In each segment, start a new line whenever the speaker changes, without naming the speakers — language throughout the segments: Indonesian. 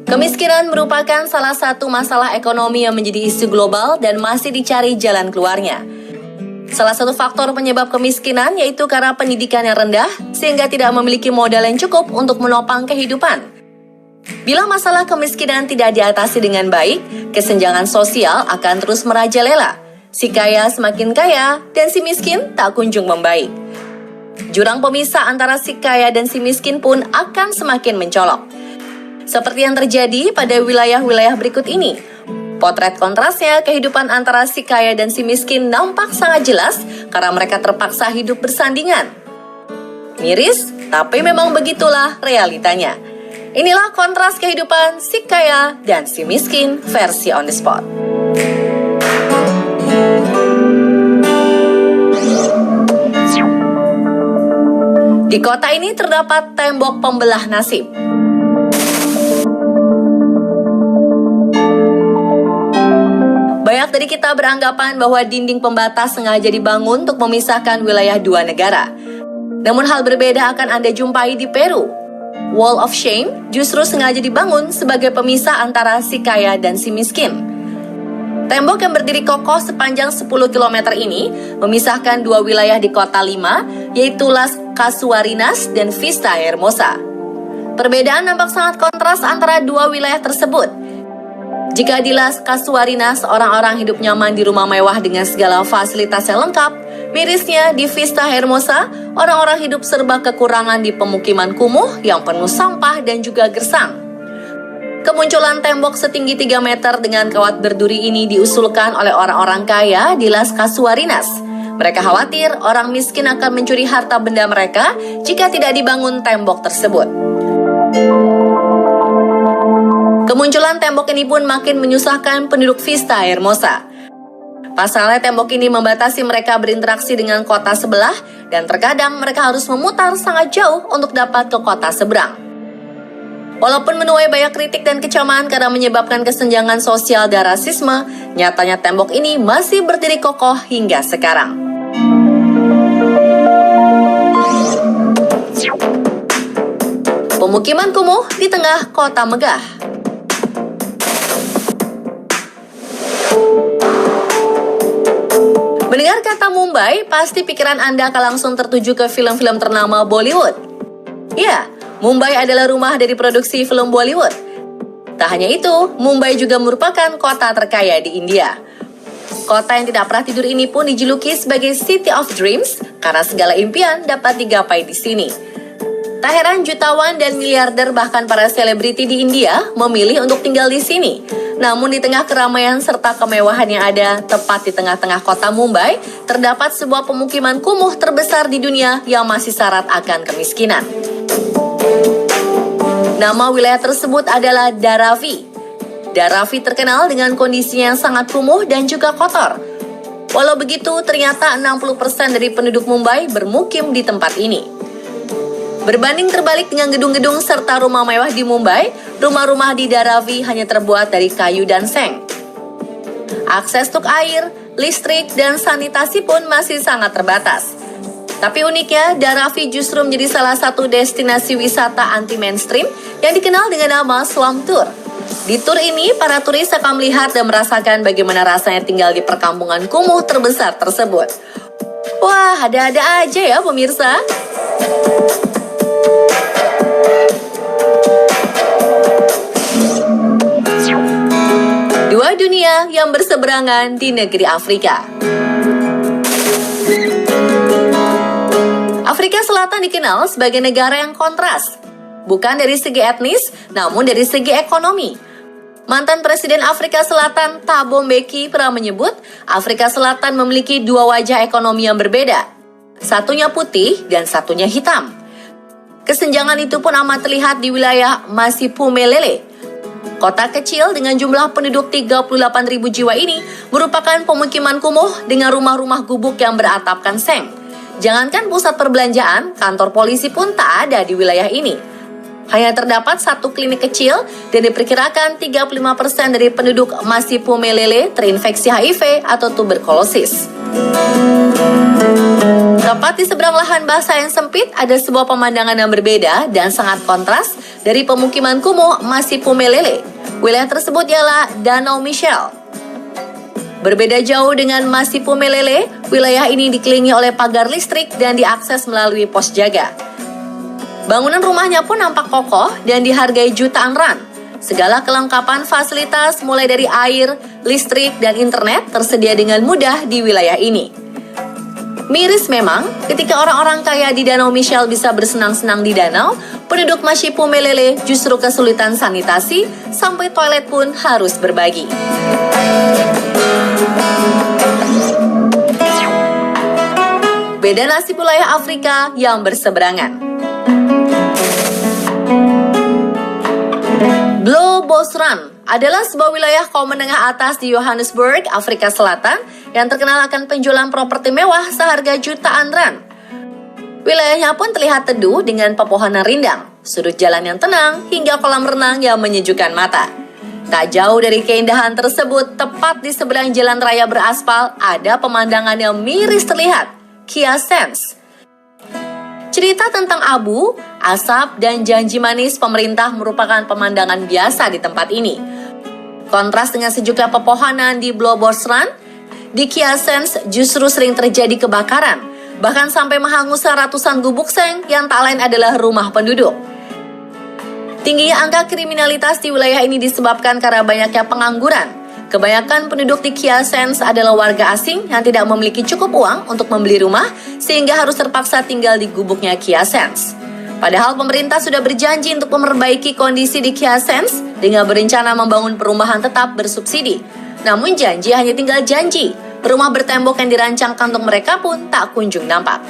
Kemiskinan merupakan salah satu masalah ekonomi yang menjadi isu global dan masih dicari jalan keluarnya. Salah satu faktor penyebab kemiskinan yaitu karena pendidikan yang rendah, sehingga tidak memiliki modal yang cukup untuk menopang kehidupan. Bila masalah kemiskinan tidak diatasi dengan baik, kesenjangan sosial akan terus merajalela. Si kaya semakin kaya, dan si miskin tak kunjung membaik. Jurang pemisah antara si kaya dan si miskin pun akan semakin mencolok. Seperti yang terjadi pada wilayah-wilayah berikut ini. Potret kontrasnya, kehidupan antara si kaya dan si miskin nampak sangat jelas karena mereka terpaksa hidup bersandingan. Miris, tapi memang begitulah realitanya. Inilah kontras kehidupan si kaya dan si miskin versi On The Spot. Di kota ini terdapat tembok pembelah nasib. Banyak dari kita beranggapan bahwa dinding pembatas sengaja dibangun untuk memisahkan wilayah dua negara. Namun hal berbeda akan Anda jumpai di Peru. Wall of Shame justru sengaja dibangun sebagai pemisah antara si kaya dan si miskin. Tembok yang berdiri kokoh sepanjang 10 km ini memisahkan dua wilayah di kota Lima, yaitu Las Casuarinas dan Vista Hermosa. Perbedaan nampak sangat kontras antara dua wilayah tersebut. Jika di Las Casuarinas, orang-orang hidup nyaman di rumah mewah dengan segala fasilitas yang lengkap, mirisnya di Vista Hermosa, orang-orang hidup serba kekurangan di pemukiman kumuh yang penuh sampah dan juga gersang. Kemunculan tembok setinggi 3 meter dengan kawat berduri ini diusulkan oleh orang-orang kaya di Las Casuarinas. Mereka khawatir orang miskin akan mencuri harta benda mereka jika tidak dibangun tembok tersebut. Kemunculan tembok ini pun makin menyusahkan penduduk Vista Hermosa. Pasalnya tembok ini membatasi mereka berinteraksi dengan kota sebelah dan terkadang mereka harus memutar sangat jauh untuk dapat ke kota seberang. Walaupun menuai banyak kritik dan kecaman karena menyebabkan kesenjangan sosial dan rasisme, nyatanya tembok ini masih berdiri kokoh hingga sekarang. Pemukiman kumuh di tengah kota megah. Mendengar kata Mumbai, pasti pikiran Anda akan langsung tertuju ke film-film ternama Bollywood. Ya, Mumbai adalah rumah dari produksi film Bollywood. Tak hanya itu, Mumbai juga merupakan kota terkaya di India. Kota yang tidak pernah tidur ini pun dijuluki sebagai City of Dreams karena segala impian dapat digapai di sini. Tak heran jutawan dan miliarder bahkan para selebriti di India memilih untuk tinggal di sini. Namun di tengah keramaian serta kemewahan yang ada, tepat di tengah-tengah kota Mumbai, terdapat sebuah pemukiman kumuh terbesar di dunia yang masih syarat akan kemiskinan. Nama wilayah tersebut adalah Dharavi. Dharavi terkenal dengan kondisinya yang sangat kumuh dan juga kotor. Walau begitu, ternyata 60% dari penduduk Mumbai bermukim di tempat ini. Berbanding terbalik dengan gedung-gedung serta rumah mewah di Mumbai, rumah-rumah di Dharavi hanya terbuat dari kayu dan seng. Akses untuk air, listrik, dan sanitasi pun masih sangat terbatas. Tapi uniknya, Dharavi justru menjadi salah satu destinasi wisata anti-mainstream yang dikenal dengan nama Slum Tour. Di tur ini, para turis akan melihat dan merasakan bagaimana rasanya tinggal di perkampungan kumuh terbesar tersebut. Wah, ada-ada aja ya pemirsa. Dua dunia yang berseberangan di negeri Afrika. Afrika Selatan dikenal sebagai negara yang kontras, bukan dari segi etnis, namun dari segi ekonomi. Mantan Presiden Afrika Selatan Thabo Mbeki pernah menyebut Afrika Selatan memiliki dua wajah ekonomi yang berbeda. Satunya putih dan satunya hitam. Kesenjangan itu pun amat terlihat di wilayah Masipumelele. Kota kecil dengan jumlah penduduk 38.000 jiwa ini merupakan pemukiman kumuh dengan rumah-rumah gubuk yang beratapkan seng. Jangankan pusat perbelanjaan, kantor polisi pun tak ada di wilayah ini. Hanya terdapat satu klinik kecil dan diperkirakan 35% dari penduduk Masipumelele terinfeksi HIV atau tuberkulosis. Tepat di seberang lahan basah yang sempit, ada sebuah pemandangan yang berbeda dan sangat kontras dari pemukiman kumuh Masipumelele. Wilayah tersebut ialah Danau Michel. Berbeda jauh dengan Masipumelele, wilayah ini dikelilingi oleh pagar listrik dan diakses melalui pos jaga. Bangunan rumahnya pun nampak kokoh dan dihargai jutaan rand. Segala kelengkapan fasilitas mulai dari air, listrik, dan internet tersedia dengan mudah di wilayah ini. Miris memang, ketika orang-orang kaya di Danau Michel bisa bersenang-senang di danau, penduduk Masipumelele justru kesulitan sanitasi, sampai toilet pun harus berbagi. Beda nasib wilayah Afrika yang berseberangan. Blauwbosrand adalah sebuah wilayah kaum menengah atas di Johannesburg, Afrika Selatan, yang terkenal akan penjualan properti mewah seharga jutaan rand. Wilayahnya pun terlihat teduh dengan pepohonan rindang, sudut jalan yang tenang, hingga kolam renang yang menyejukkan mata. Tak jauh dari keindahan tersebut, tepat di seberang jalan raya beraspal, ada pemandangan yang miris terlihat, Kia Sands. Cerita tentang abu, asap, dan janji manis pemerintah merupakan pemandangan biasa di tempat ini. Kontras dengan sejuknya pepohonan di Blauwbosrand, di Kia Sands justru sering terjadi kebakaran, bahkan sampai menghanguskan ratusan gubuk seng yang tak lain adalah rumah penduduk. Tingginya angka kriminalitas di wilayah ini disebabkan karena banyaknya pengangguran. Kebanyakan penduduk di Kia Sands adalah warga asing yang tidak memiliki cukup uang untuk membeli rumah, sehingga harus terpaksa tinggal di gubuknya Kia Sands. Padahal pemerintah sudah berjanji untuk memperbaiki kondisi di Kia Sands dengan berencana membangun perumahan tetap bersubsidi. Namun janji hanya tinggal janji. Rumah bertembok yang dirancangkan untuk mereka pun tak kunjung nampak.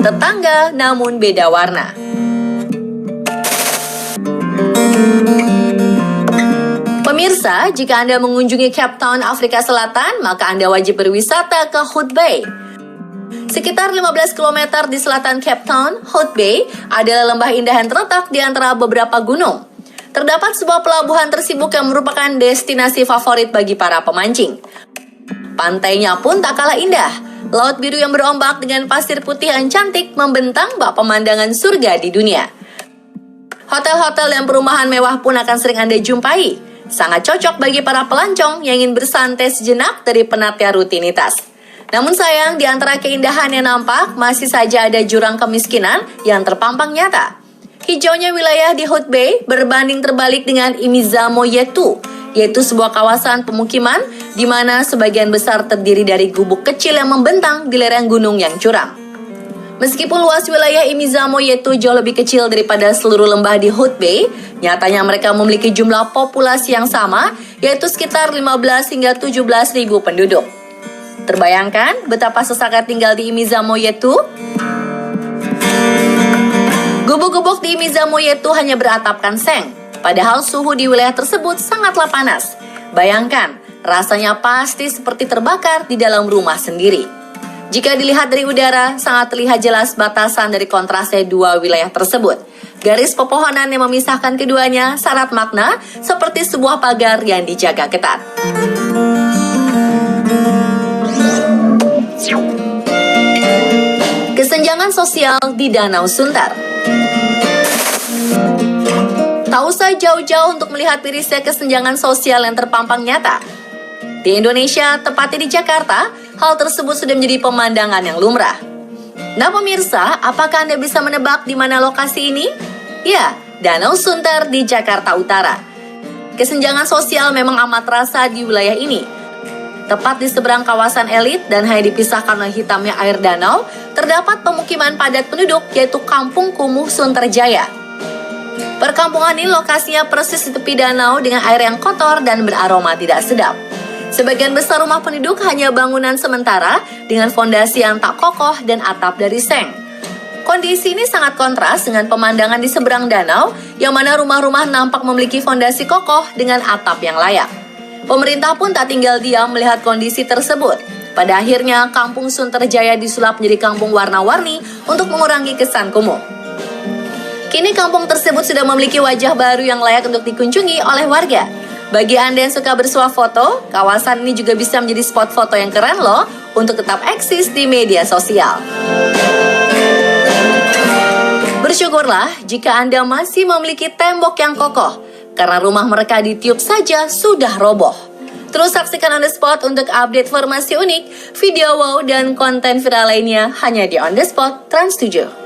Tetangga namun beda warna. Pemirsa, jika Anda mengunjungi Cape Town, Afrika Selatan, maka Anda wajib berwisata ke Hout Bay. Sekitar 15 km di selatan Cape Town, Hout Bay adalah lembah indah yang terletak di antara beberapa gunung. Terdapat sebuah pelabuhan tersibuk yang merupakan destinasi favorit bagi para pemancing. Pantainya pun tak kalah indah. Laut biru yang berombak dengan pasir putih yang cantik membentang bak pemandangan surga di dunia. Hotel-hotel dan perumahan mewah pun akan sering Anda jumpai. Sangat cocok bagi para pelancong yang ingin bersantai sejenak dari penatnya rutinitas. Namun sayang, di antara keindahan yang nampak, masih saja ada jurang kemiskinan yang terpampang nyata. Hijaunya wilayah di Hout Bay berbanding terbalik dengan Imizamo Yetu, yaitu sebuah kawasan pemukiman di mana sebagian besar terdiri dari gubuk kecil yang membentang di lereng gunung yang curam. Meskipun luas wilayah Imizamo Yetu jauh lebih kecil daripada seluruh lembah di Hout Bay, nyatanya mereka memiliki jumlah populasi yang sama, yaitu sekitar 15 hingga 17 ribu penduduk. Terbayangkan betapa sesaknya tinggal di Imizamo Yetu? Gubuk-gubuk di Imizamo Yetu hanya beratapkan seng, padahal suhu di wilayah tersebut sangatlah panas. Bayangkan, rasanya pasti seperti terbakar di dalam rumah sendiri. Jika dilihat dari udara, sangat terlihat jelas batasan dari kontrasnya dua wilayah tersebut. Garis pepohonan yang memisahkan keduanya syarat makna seperti sebuah pagar yang dijaga ketat. Kesenjangan sosial di Danau Sunter. Tak usah jauh-jauh untuk melihat mirisnya kesenjangan sosial yang terpampang nyata. Di Indonesia, tepatnya di Jakarta, hal tersebut sudah menjadi pemandangan yang lumrah. Nah pemirsa, apakah Anda bisa menebak di mana lokasi ini? Ya, Danau Sunter di Jakarta Utara. Kesenjangan sosial memang amat terasa di wilayah ini. Tepat di seberang kawasan elit dan hanya dipisahkan oleh hitamnya air danau, terdapat pemukiman padat penduduk yaitu Kampung Kumuh Sunterjaya. Perkampungan ini lokasinya persis di tepi danau dengan air yang kotor dan beraroma tidak sedap. Sebagian besar rumah penduduk hanya bangunan sementara dengan fondasi yang tak kokoh dan atap dari seng. Kondisi ini sangat kontras dengan pemandangan di seberang danau, yang mana rumah-rumah nampak memiliki fondasi kokoh dengan atap yang layak. Pemerintah pun tak tinggal diam melihat kondisi tersebut. Pada akhirnya, Kampung Sunterjaya disulap menjadi kampung warna-warni untuk mengurangi kesan kumuh. Kini kampung tersebut sudah memiliki wajah baru yang layak untuk dikunjungi oleh warga. Bagi Anda yang suka bersuah foto, kawasan ini juga bisa menjadi spot foto yang keren loh untuk tetap eksis di media sosial. Bersyukurlah jika Anda masih memiliki tembok yang kokoh, karena rumah mereka ditiup saja sudah roboh. Terus saksikan On The Spot untuk update informasi unik, video wow, dan konten viral lainnya hanya di On The Spot Trans 7.